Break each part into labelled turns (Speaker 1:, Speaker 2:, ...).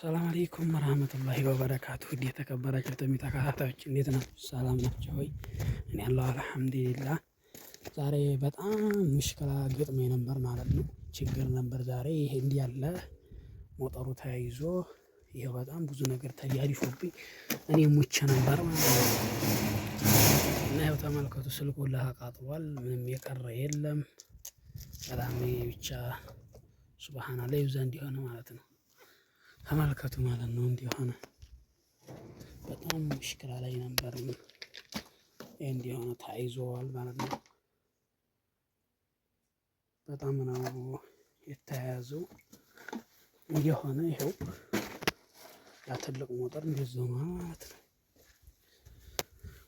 Speaker 1: ሰላም አለይኩም ወራህመቱላሂ ወበረካቱ። የተከበራችሁ ተከታታዮች እንዴት ናችሁ? ሰላም ናችሁ ወይ? እኔ አለሁ አልሐምዱሊላህ። ዛሬ በጣም ሙሽኪላ ገጥሞኝ ነበር ማለት ነው። ችግር ነበር ዛሬ። ይሄ እንዲህ ያለ ሞተሩ ተያይዞ ይሄው በጣም ብዙ ነገር ተያይፎብኝ እኔ ሙቼ ነበር ማለት ነው። እና ይኸው ተመልከቱ፣ ስልኩ ሁላ ተቃጥሏል። ምንም የቀረ የለም። በጣም ብቻ ሱብሃንአላህ ይብዛ እንዲሆነ ማለት ነው። ተመልከቱ ማለት ነው። እንዲሆነ በጣም ሙሽኪላ ላይ ነበር። እንዲሆነ ተያይዘዋል ማለት ነው። በጣም ነው የተያያዘው። እንዲሆነ ይኸው ያ ትልቅ ሞተር እንደዚህ ነው ማለት ነው።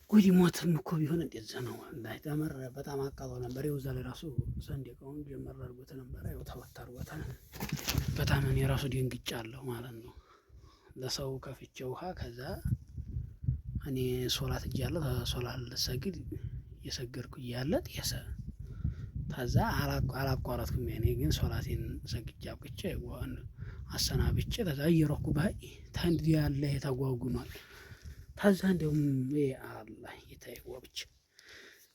Speaker 1: ጉዲ ሞትም እኮ ቢሆን እንደዚህ ነው። እንዳይተመረ በጣም አቃጥሎ ነበር። ይኸው እዛ ላይ ራሱ ሰንደቀውን ጀመር አድርጎት ነበር። ይኸው ተወት አድርጎታል። በጣም እኔ ራሱ ደንግጫለሁ ማለት ነው። ለሰው ከፍቼ ውሃ ከዛ እኔ ሶላት እያለሁ ሶላት ልሰግድ እየሰገድኩ እያለ ጤሰ። ከዛ አላቋረጥኩም። እኔ ግን ሶላቴን ሰግጄ አብቅቼ ውሃን አሰናብቼ ከዛ እየሮኩ ባይ ተንድ ያለ ተጓጉኗል። ከዛ እንደውም አላህ ይተይው ብቻ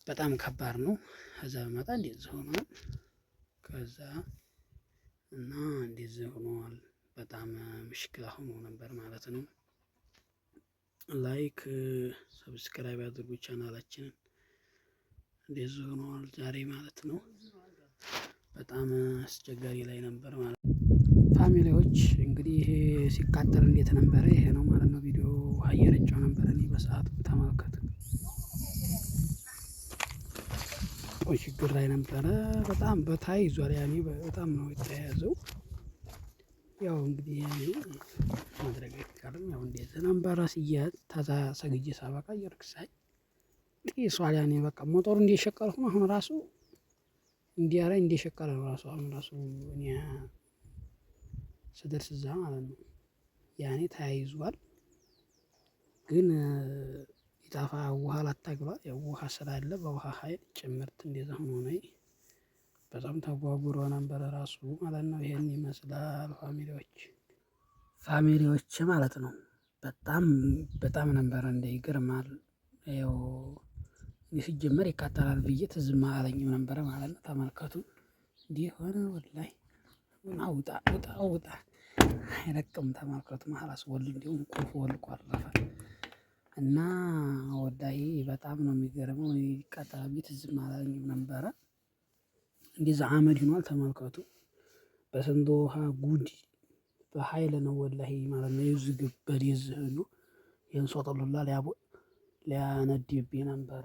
Speaker 1: በጣም ከባድ ነው። ከዛ በመጣ እንደዚህ ሆኗል። ከዛ እና እንደዚህ ሆኗል። በጣም ሙሽኪላ ሆኖ ነበር ማለት ነው። ላይክ ሰብስክራይብ አድርጉ ቻናላችንን። እንደዚህ ሆኗል ዛሬ ማለት ነው። በጣም አስቸጋሪ ላይ ነበር ማለት ነው። ፋሚሊዎች እንግዲህ ይሄ ሲቃጠል እንዴት ነበረ? ይሄ ነው ማለት ነው። ቪዲዮ እየረጨው ነበር እኔ በሰዓቱ ተመልከቱ። ችግር ላይ ነበረ። በጣም በተያይዟል። ያኔ በጣም ነው የተያያዘው። ያው እንግዲህ ያኔ ማድረግ አይቻልም። ያው እንደዚህ ነበረ ሲያዝ ታዛ ሰግጄ ሳበቃ እየርክሳይ ጤሷል። ያኔ በቃ ሞተሩ እንደሸቀልኩ ነው። አሁን ራሱ እንዲያራ እንደሸቀለ ነው ራሱ አሁን ራሱ እኔ ስደርስ እዛ ማለት ነው። ያኔ ተያይዟል። ግን ይጣፋ ውሃ ላታግሏል። ያው ውሃ ስላለ በውሃ ኃይል ጭምርት እንደዛ ሆኖ ነው። በጣም ተጓጉሮ ነበር ራሱ ማለት ነው። ይሄን ይመስላል ፋሚሊዎች ማለት ነው። በጣም ነበር እንደ ይገርማል። ያው ሲጀመር ይቃጠላል ብዬ ትዝም አላለኝም ነበር ማለት ነው። ተመልከቱ እንዲህ ሆነ። ወላሂ ውጣ አይለቅም። ተመልከቱ ማላስ ወል እንዲሁም ቁልፍ ወልቆ አረፈ እና ወላሂ በጣም ነው የሚገርመው። ይቃጠላል ብዬ ትዝም አላለኝም ነበረ። እንደዛ አመድ ሆኗል። ተመልከቱ በስንት ውሃ ጉድ በኃይል ነው ወላሂ ማለት ነው። ይዝግብ በዲዝህሉ የንሶጥሉላ ሊያነድብኝ ነበረ።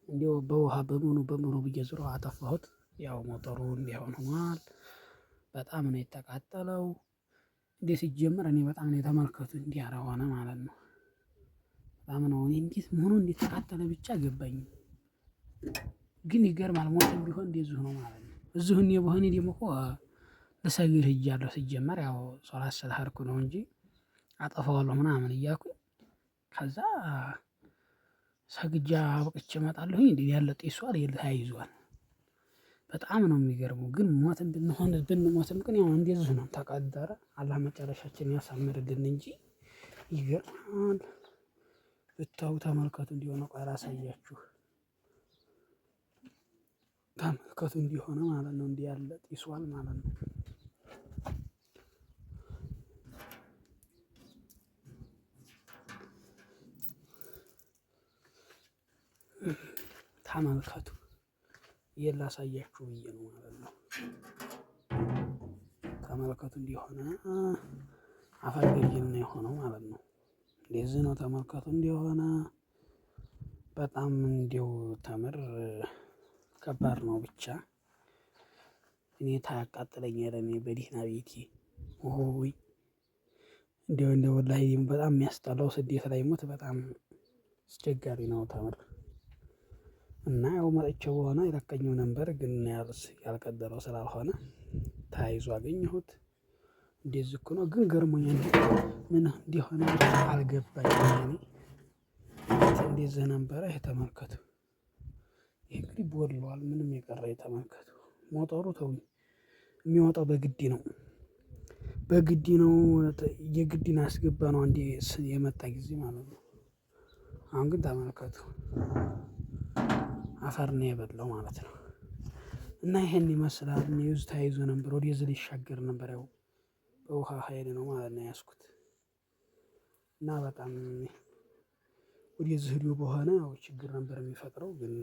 Speaker 1: እንዲያው በውሃ በምኑ ብዬ ዙሮ አጠፋሁት። ያው ሞተሩ እንዲሆን ሆኗል። በጣም ነው የተቃጠለው። እንዴ ሲጀመር እኔ በጣም ነው የተመልከቱ እንዲህ ያረ ሆነ ማለት ነው። በጣም ነው እኔ እንዴት መሆኑ እንዴት ተቃጠለ ብቻ ገባኝ። ግን ይገርማል። ሞተሩ ቢሆን እንደዚሁ ነው ማለት ነው። እዚሁ እኔ በሆነ ደግሞ እኮ ልሰግድ ሄጃለሁ። ሲጀመር ያው ሶላት ስለሄድኩ ነው እንጂ አጠፋዋለሁ ምናምን እያልኩኝ ከዛ ሰግጄ አብቅቼ እመጣለሁኝ። እንዴ ያለ ጤሷል ተያይዟል። በጣም ነው የሚገርመው። ግን ሞትም ብንሞትም ግን ያው እንደዚህ ነው ተቀደረ። አላህ መጨረሻችንን ያሳምርልን እንጂ ይገርማል። ብታው ተመልከቱ። እንዲሆነ ቆይ ላሳያችሁ። ተመልከቱ እንዲሆነ ማለት ነው። እንዲህ ያለ ጤሷል ማለት ነው። ተመልከቱ። ይሄን ላሳያችሁ ብዬ ነው ማለት ነው። ተመልከቱ እንዲሆነ አፈር ገይል ነው የሆነው ማለት ነው። እንደዚህ ነው ተመልከቱ እንዲሆነ በጣም እንዲው ተምር ከባድ ነው። ብቻ እኔ ታያቃጥለኛል። እኔ በዲህና ቤቴ ሆይ እንደው ወላሂ በጣም የሚያስጠላው ስደት ላይ ሞት በጣም አስቸጋሪ ነው ተምር እና ያው መጥቼው በሆነ ይለቀኝው ነበር። ግን ያልቀደረው ስላልሆነ ተያይዞ አገኘሁት። እንደዚህ እኮ ነው። ግን ገርሞኛል። ምን እንዲሆነ አልገባኝም። እንደዚህ ነበረ። ይሄ ተመልከቱ። ይሄ እንግዲህ ቦልሏል። ምንም የቀረ ተመልከቱ። ሞተሩ ተው የሚወጣው በግድ ነው። በግዲ ነው የግዲን አስገባ ነው አንዴ የመጣ ጊዜ ማለት ነው። አሁን ግን ተመልከቱ አፈር ነው የበላው ማለት ነው። እና ይሄን ይመስላል ኒውዝ ተያይዞ ነበር ወደዚህ ሊሻገር ነበር ያው በውሃ ኃይል ነው ማለት ነው ያዝኩት። እና በጣም ወደዚህ ሄዶ በሆነ ያው ችግር ነበር የሚፈጥረው ግን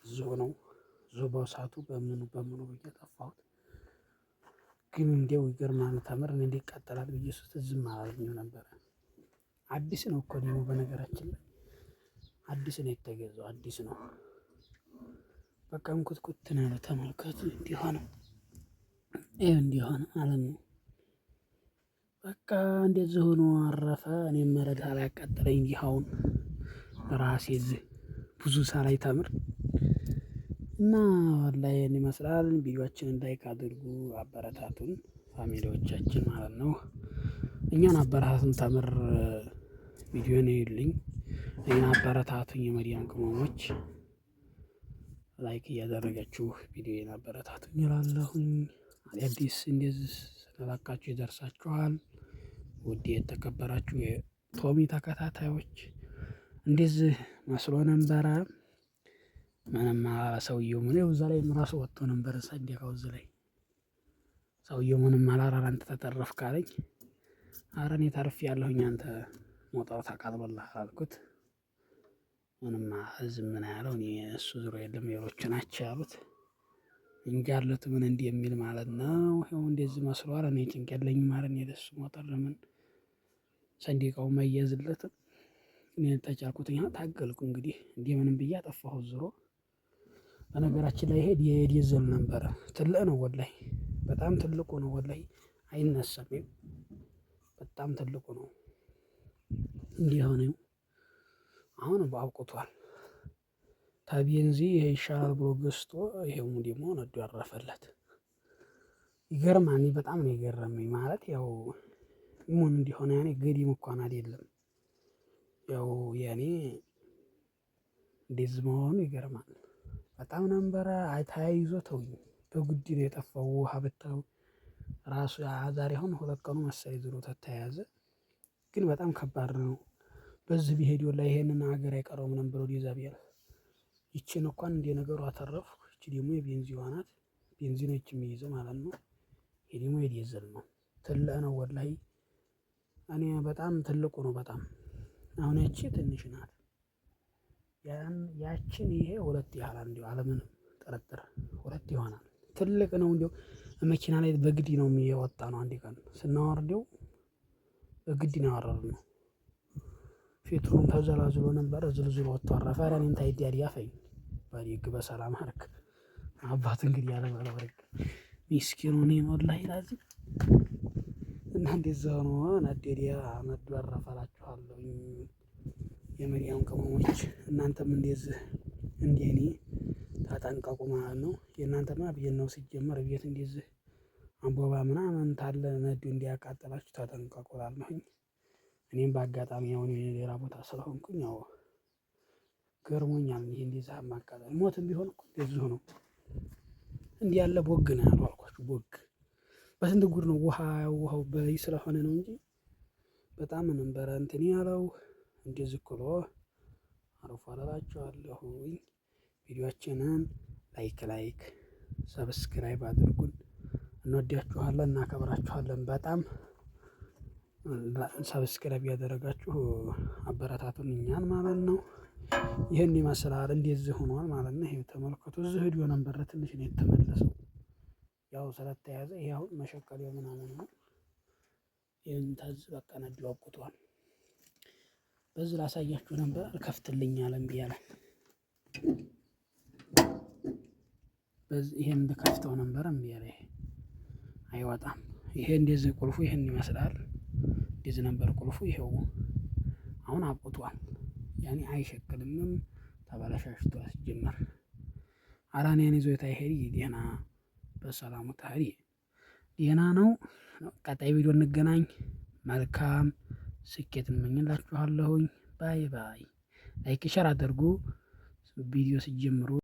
Speaker 1: እዚሁ ነው እዚሁ በእሳቱ በምኑ ብዬ ጠፋሁት። ግን እንደው ይገርማል ተምር እንዴት ይቃጠላል ብዬ ዝም አላለኝም ነበረ። አዲስ ነው እኮ ደግሞ በነገራችን ላይ አዲስ ነው የተገዛው አዲስ ነው። በቃ እንኩትኩት ነው ያለው ተመልከቱ እንዲህ ሆነ ይኸው እንዲህ ሆነ ማለት ነው። በቃ እንደዚህ ሆኖ አረፈ። እኔም መረድ አላቃጠለኝ እንዲህ አሁን ራሴ እዚህ ብዙ ሳላይ ተምር እና ወላሂ ይሄን ይመስላል። ቪዲዮአችንን ላይክ አድርጉ አበረታቱን ፋሚሊዎቻችን ማለት ነው። እኛን አበረታቱን ተምር ቪዲዮን እዩልኝ እኔን አበረታቱኝ የመዲያም ቅመሞች ላይክ እያደረጋችሁ ቪዲዮዬን አበረታቱኝ እላለሁኝ። አዲስ እንደዚህ ስለለቃችሁ ይደርሳችኋል። ውድ የተከበራችሁ የቶሚ ተከታታዮች እንደዚህ መስሎ ነበረ። ምንም ሰውየው ምን እዛ ላይ ራሱ ወጥቶ ነበር ሰንዴቃው እዚህ ላይ ሰውየው ምንም አላራራ አንተ ተተረፍክ አለኝ። ኧረ እኔ ተርፌያለሁኝ አንተ ሞጣው ተቃጥሎልሃል አልኩት። ምንም ዝም ነው ያለው። እኔ እሱ ዙሮ የለም ሌሎቹ ናቸው ያሉት እንጂ ያሉት ምን እንዲህ የሚል ማለት ነው። ይኸው እንደዚህ መስሏል። እኔ ጭንቅ የለኝም ማለት ነው። የደሱ ሞጠር ለምን ሰንዴቃው መያዝለትም እኔ ተቻልኩትኝ ታገልኩ። እንግዲህ እንዲህ ምንም ብዬ አጠፋሁት ዙሮ። በነገራችን ላይ ይሄ የዲዘል ነበረ። ትልቅ ነው ወላሂ በጣም ትልቁ ነው ወላሂ አይነሳም። በጣም ትልቁ ነው እንዲህ ሆነው አሁን አብቅቷል። ታቢንዚ ይሄ ይሻላል ብሎ ገዝቶ ይሄው ደግሞ ነዶ ያረፈለት። ይገርማል። በጣም ነው የገረመኝ ማለት ያው ምን እንዲሆነ ያኔ ገዲም እንኳን አይደለም ያው ያኔ እንደዚህ መሆኑ ይገርማል። በጣም ነበረ ተያይዞ ተውኝ በጉዲ ነው የጠፋው። ውሃ ብታው ራሱ ዛሬ አሁን 2 ቀኑ መሰለኝ ዙሮ ተያያዘ። ግን በጣም ከባድ ነው። በዚህ ቢሄድ ወላሂ ይሄንን ሀገር አይቀረውም ነበር ወደዛ ቢያልፍ። ይቺን እንኳን እንደ ነገሩ አተረፍኩ። ይቺ ደግሞ የቤንዚኗ ናት። ቤንዚኖች የሚይዘው ማለት ነው። ይሄ ደግሞ የዲዘል ነው። ትልቅ ነው ወላሂ እኔ በጣም ትልቁ ነው በጣም። አሁን ያቺ ትንሽ ናት። ያችን ይሄ 2 ያህል እንዲሁ አለምንም ጥርጥር 2 ይሆናል። ትልቅ ነው እንዲሁ መኪና ላይ በግዲ ነው የሚወጣ ነው። አንድ ቀን ስናወርደው በግዲ ነው ያወረድነው። ፊቱን ተዘላዝሎ ነበር ዝልዝሎ ወጥቶ አረፈ። ኧረ እኔን ታይ ዲያዲ ያፈኝ በዲግ በሰላም አርክ አባት እንግዲህ ያለ ባለወርቅ ሚስኪኑ እኔን ወላሂ ላዚም እና እንደዛ ሆኖ ነደዲያ ነዶ አረፈላችኋለሁ። የመዲያም ቅመሞች እናንተም እንደዚህ እንደኔ ተጠንቀቁ ማለት ነው። የእናንተማ ቤት ነው ሲጀመር ቤት እንደዚህ አንቦባ ምናምን ታለ ነዶ እንዲያቃጥላችሁ ተጠንቀቁ እላለሁኝ። እኔም በአጋጣሚ አሁን ሌላ ቦታ ስለሆንኩኝ ያው ገርሞኛል። ይሄ እንደዛ ማቃጠል ሞትም ቢሆን እኮ እንደዚሁ ነው። እንዲህ ያለ ቦግ ነው ያለው አልኳችሁ ቦግ በስንት ጉድ ነው ውሃው በይ ስለሆነ ነው እንጂ በጣም ነበረ እንትን ያለው እንደዚህ እኮ አረፋ እላችኋለሁኝ። ቪዲዮአችንን ላይክ ሰብስክራይብ አድርጉን። እንወዳችኋለን እናከብራችኋለን በጣም። ሰብስክራይብ ያደረጋችሁ አበረታቱን እኛን ማለት ነው። ይሄን ይመስላል እንደዚህ ሆኗል ማለት ነው። ይሄ ተመልከቱ እዚህ ሄዶ ነበር ትንሽ ነው የተመለሰው። ያው ስለተያዘ ይሄ አሁን መሸቀሌው ምናምን ነው። ይሄን ታዝ በቃ ነዶ አብቅቷል። በዚህ ላሳያችሁ ነበር አልከፍትልኝ አለ እምቢ አለ። በዚህ ይሄን ልከፍተው ነበር እምቢ አለ። ይሄ አይወጣም። ይሄ እንደዚህ ቁልፉ ይሄን ይመስላል። እንደዚህ ነበር ቁልፉ ይሄው አሁን አብቅቷል። ያኔ አይሸክልምም ተበላሽቷል ሲጀመር። ኧረ እኔን ይዞ ታይሄድ ደህና በሰላሙ ታሄድ ደህና ነው። ቀጣይ ቪዲዮ እንገናኝ። መልካም ስኬት እመኝላችኋለሁኝ። ባይ ባይ። ላይክ ሸር አድርጉ ቪዲዮ ሲጀምሩ